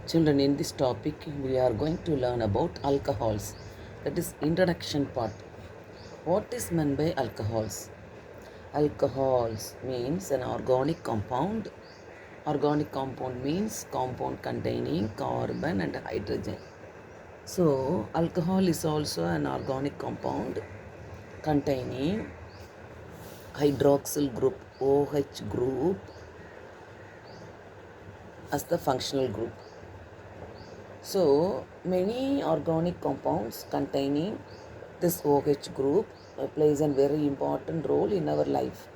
Children, in this topic, we are going to learn about alcohols. That is introduction part. What is meant by alcohols? Alcohols means an organic compound. Organic compound means compound containing carbon and hydrogen. So, alcohol is also an organic compound containing hydroxyl group OH group as the functional group. So, many organic compounds containing this OH group plays a very important role in our life.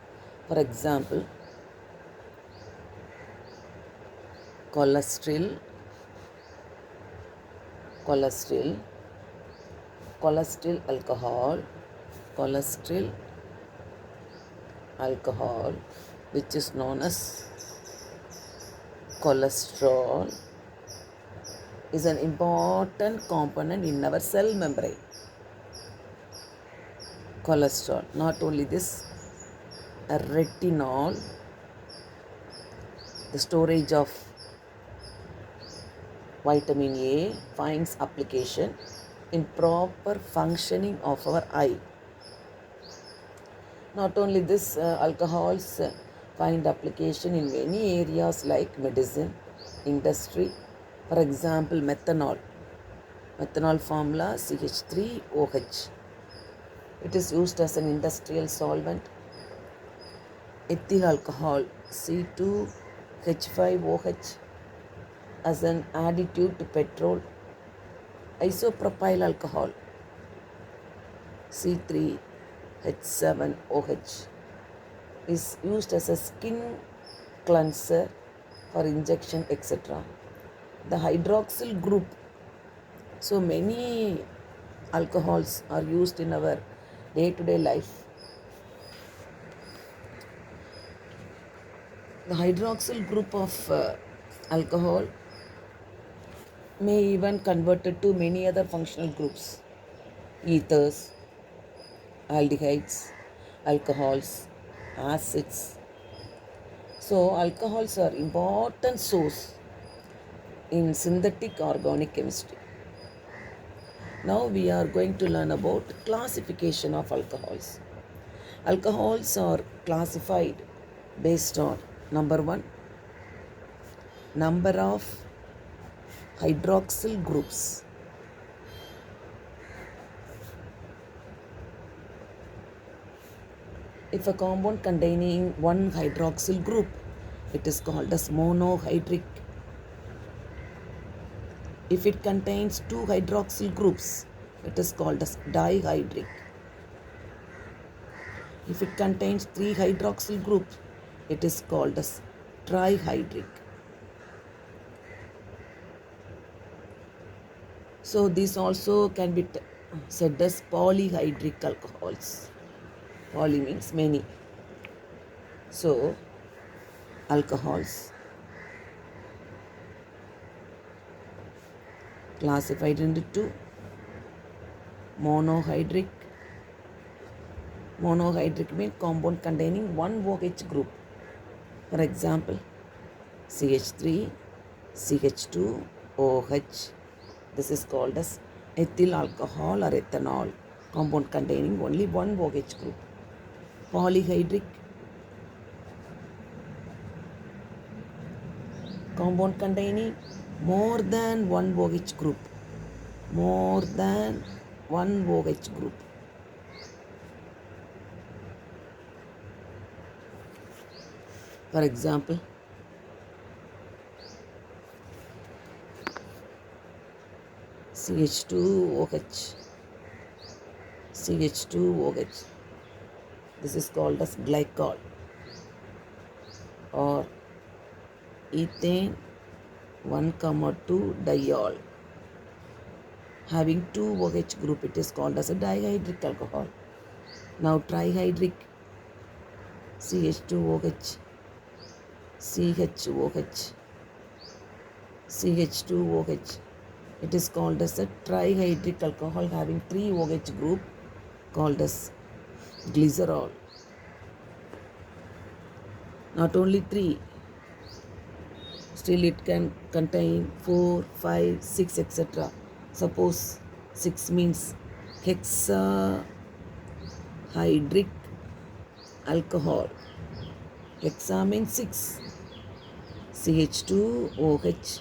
For example, cholesterol, cholesterol, cholesterol alcohol, cholesterol alcohol, which is known as cholesterol, is an important component in our cell membrane. Cholesterol, not only this, retinol, the storage of vitamin A, finds application in proper functioning of our eye. Not only this, alcohols find application in many areas like medicine, industry. For example, methanol. Methanol formula CH3OH. It is used as an industrial solvent. Ethyl alcohol C2H5OH as an additive to petrol. Isopropyl alcohol C3H7OH is used as a skin cleanser for injection, etc. The hydroxyl group. So many alcohols are used in our day-to-day life. The hydroxyl group of alcohol may even converted to many other functional groups: ethers, aldehydes, alcohols, acids. So alcohols are important source in synthetic organic chemistry. Now we are going to learn about classification of alcohols. Alcohols are classified based on number one, number of hydroxyl groups. If a compound containing one hydroxyl group, it is called as monohydric. If it contains two hydroxyl groups, it is called as dihydric. If it contains three hydroxyl groups, it is called as trihydric. So these also can be said as polyhydric alcohols. Poly means many. So alcohols classified into two: monohydric. Monohydric means compound containing one OH group. For example, CH3, CH2, OH. This is called as ethyl alcohol or ethanol, compound containing only one OH group. Polyhydric, compound containing more than one OH group. More than one OH group. For example, CH2OH, CH2OH. This is called as glycol, or ethane 1,2 diol. Having two OH group, it is called as a dihydric alcohol. Now trihydric, CH2OH, CHOH, CH2OH. It is called as a trihydric alcohol having three OH group, called as glycerol. Not only three, Still it can contain 4, 5, 6, etc. Suppose 6 means hexahydric alcohol. Hexa means 6. CH2OH.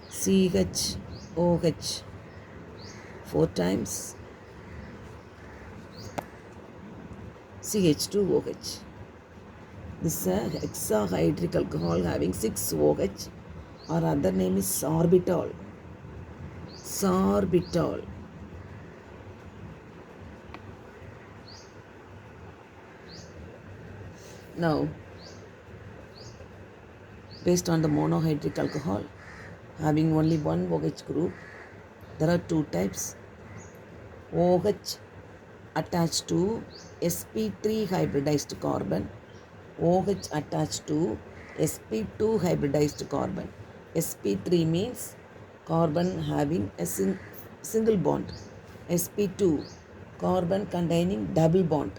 CHOH. 4 times CH2OH. This is a hexahydric alcohol having 6 OH, or other name is sorbitol. Sorbitol. Now, based on the monohydric alcohol having only one OH group, there are two types. OH attached to sp3 hybridized carbon, OH attached to sp2 hybridized carbon. sp3 means carbon having a single bond. sp2 carbon containing double bond.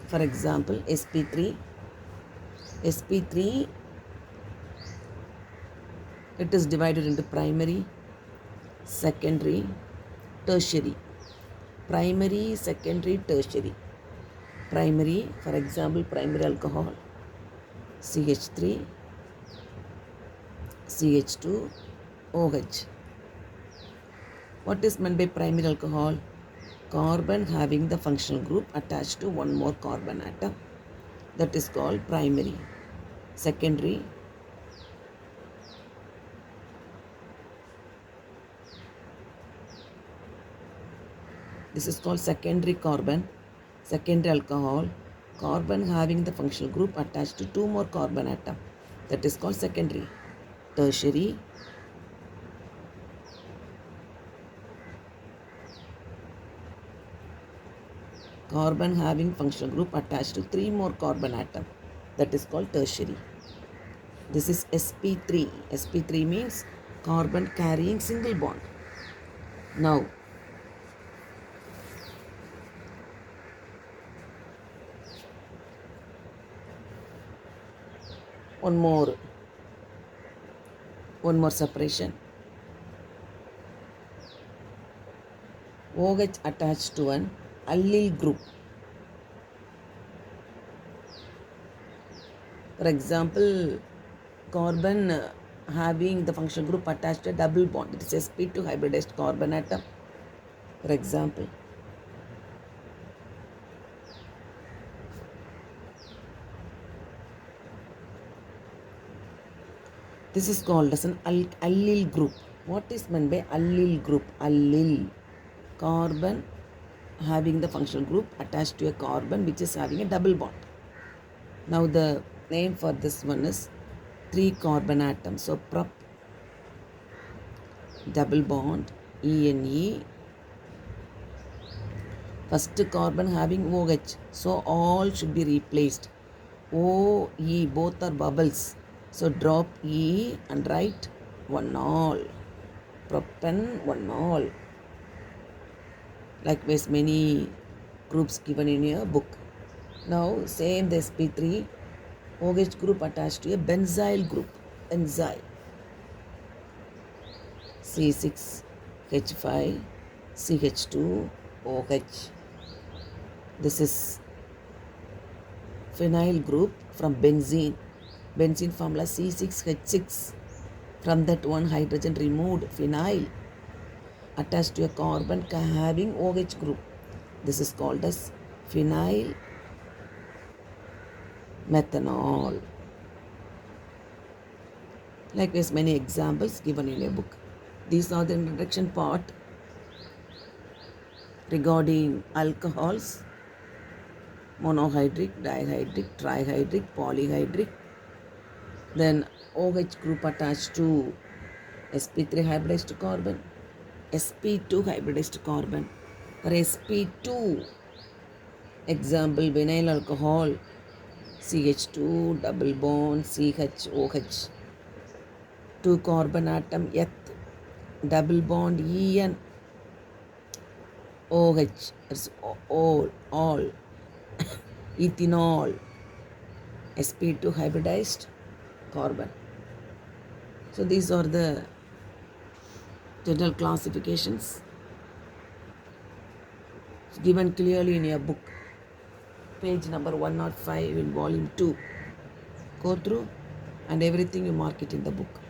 For example, sp3 it is divided into primary, secondary, tertiary. Primary, secondary, tertiary. Primary, for example, primary alcohol, CH3, CH2, OH. What is meant by primary alcohol? Carbon having the functional group attached to one more carbon atom. That is called primary. Secondary, this is called secondary carbon, secondary alcohol, carbon having the functional group attached to two more carbon atom. That is called secondary. Tertiary, carbon having functional group attached to three more carbon atom. That is called tertiary. This is sp3. sp3 means carbon carrying single bond. Now, one more separation. OH attached to an allyl group. For example, carbon having the functional group attached to a double bond. It is sp2 hybridized carbon atom. For example, this is called as an allyl group. What is meant by allyl group? Allyl, carbon having the functional group attached to a carbon which is having a double bond. Now the name for this one is 3 carbon atoms. So prop, double bond, ENE. First carbon having OH. So all should be replaced. OE, both are bubbles. So drop E and write 1-ol. Propan 1-ol. Likewise, many groups given in your book. Now, same the sp3, OH group attached to a benzyl group. Benzyl. C6H5, CH2, OH. This is phenyl group from benzene. Benzene formula C6H6. From that one hydrogen removed, phenyl attached to a carbon having OH group. This is called as phenyl methanol. Likewise, many examples given in a book. These are the introduction part regarding alcohols: monohydric, dihydric, trihydric, polyhydric. Then OH group attached to sp3 hybridized carbon, sp2 hybridized carbon. For sp2, example vinyl alcohol, CH2 double bond CHOH, 2 carbon atom eth, double bond En, OH, it's all ethanol, sp2 hybridized carbon. So these are the general classifications given clearly in your book, page number 105 in volume 2. Go through and everything you mark it in the book.